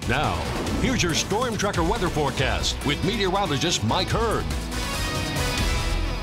Now, here's your Storm Tracker weather forecast with meteorologist Mike Hurd.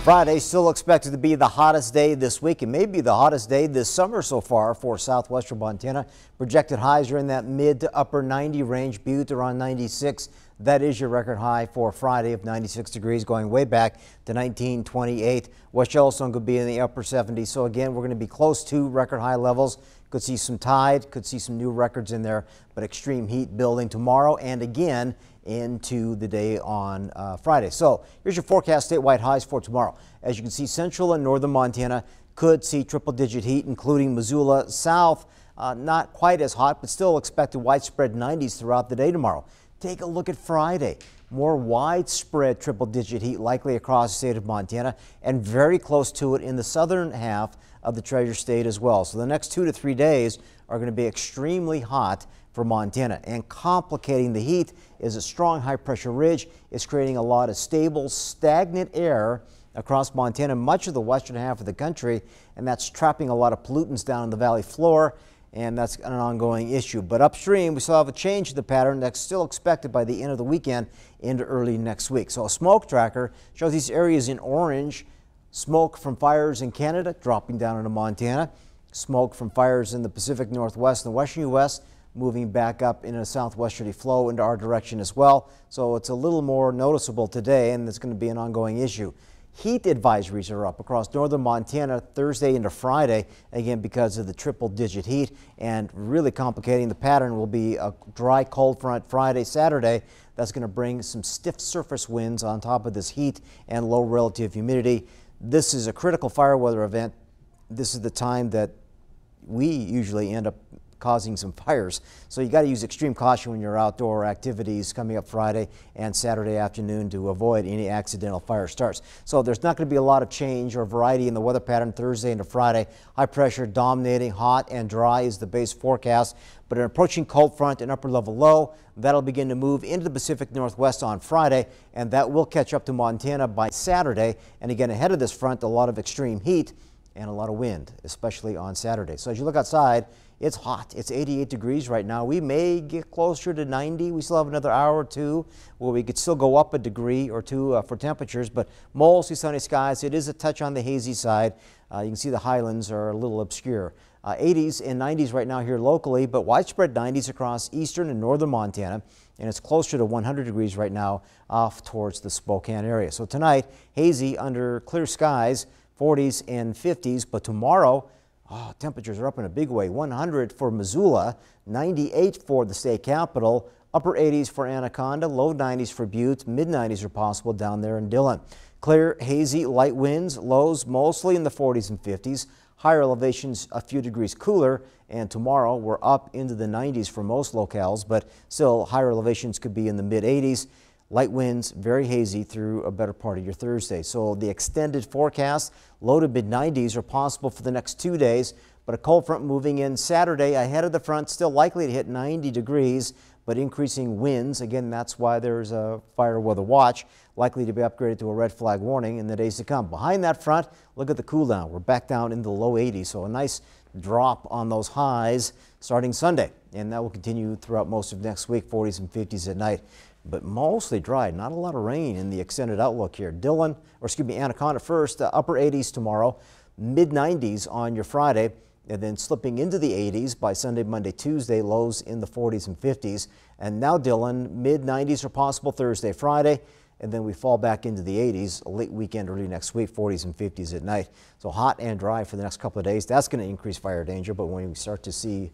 Friday still expected to be the hottest day this week and maybe the hottest day this summer so far for southwestern Montana. Projected highs are in that mid to upper 90 range. Butte around 96. That is your record high for Friday of 96 degrees, going way back to 1928. West Yellowstone could be in the upper 70s. So again, we're going to be close to record high levels. Could see some tide, could see some new records in there, but extreme heat building tomorrow and again into the day on Friday. So here's your forecast statewide highs for tomorrow. As you can see, central and northern Montana could see triple-digit heat, including Missoula. South, not quite as hot, but still expected widespread 90s throughout the day tomorrow. Take a look at Friday. More widespread triple-digit heat likely across the state of Montana and very close to it in the southern half of the Treasure State as well. So the next 2 to 3 days are going to be extremely hot for Montana, and complicating the heat is a strong high-pressure ridge. It's creating a lot of stable, stagnant air across Montana, much of the western half of the country, and that's trapping a lot of pollutants down in the valley floor, and that's an ongoing issue. But upstream, we still have a change in the pattern that's still expected by the end of the weekend into early next week. So a smoke tracker shows these areas in orange. Smoke from fires in Canada dropping down into Montana. Smoke from fires in the Pacific Northwest and the western U.S. moving back up in a southwesterly flow into our direction as well. So it's a little more noticeable today, and it's going to be an ongoing issue. Heat advisories are up across northern Montana Thursday into Friday, again because of the triple-digit heat, and really complicating the pattern will be a dry cold front Friday, Saturday. That's going to bring some stiff surface winds on top of this heat and low relative humidity. This is a critical fire weather event. This is the time that we usually end up causing some fires. So you got to use extreme caution when you're outdoor activities coming up Friday and Saturday afternoon to avoid any accidental fire starts. So there's not going to be a lot of change or variety in the weather pattern Thursday into Friday. High pressure dominating, hot and dry is the base forecast, but an approaching cold front and upper level low that'll begin to move into the Pacific Northwest on Friday, and that will catch up to Montana by Saturday. And again, ahead of this front, a lot of extreme heat and a lot of wind, especially on Saturday. So as you look outside, it's hot. It's 88 degrees right now. We may get closer to 90. We still have another hour or two where we could still go up a degree or two for temperatures, but mostly sunny skies. It is a touch on the hazy side. You can see the highlands are a little obscure. 80s and 90s right now here locally, but widespread 90s across eastern and northern Montana, and it's closer to 100 degrees right now off towards the Spokane area. So tonight, hazy under clear skies, 40s and 50s, but tomorrow, temperatures are up in a big way. 100 for Missoula, 98 for the state capital, upper 80s for Anaconda, low 90s for Butte, mid 90s are possible down there in Dillon. Clear, hazy, light winds, lows mostly in the 40s and 50s. Higher elevations a few degrees cooler, and tomorrow we're up into the 90s for most locales, but still higher elevations could be in the mid 80s. Light winds, very hazy through a better part of your Thursday. So the extended forecast, low to mid 90s are possible for the next 2 days, but a cold front moving in Saturday ahead of the front, still likely to hit 90 degrees, but increasing winds. Again, that's why there's a fire weather watch, likely to be upgraded to a red flag warning in the days to come. Behind that front, look at the cool down. We're back down in the low 80s, so a nice drop on those highs starting Sunday, and that will continue throughout most of next week, 40s and 50s at night. But mostly dry, not a lot of rain in the extended outlook here. Anaconda first, upper 80s tomorrow, mid 90s on your Friday, and then slipping into the 80s by Sunday, Monday, Tuesday, lows in the 40s and 50s. And now Dillon, mid 90s are possible Thursday, Friday, and then we fall back into the 80s late weekend, early next week, 40s and 50s at night. So hot and dry for the next couple of days. That's going to increase fire danger, but when we start to see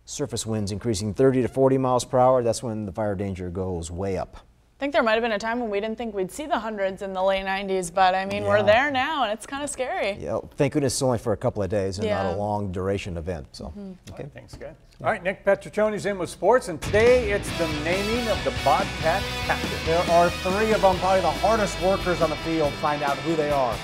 surface winds increasing 30 to 40 miles per hour, that's when the fire danger goes way up. I think there might have been a time when we didn't think we'd see the hundreds in the late 90s, but I mean, we're there now and it's kind of scary. Yeah, thank goodness it's only for a couple of days and not a long duration event. So, okay. Right, thanks, good. All right, Nick Petriccioni's in with sports, and today it's the naming of the Bobcat captain. There are 3 of them, probably the hardest workers on the field. Find out who they are.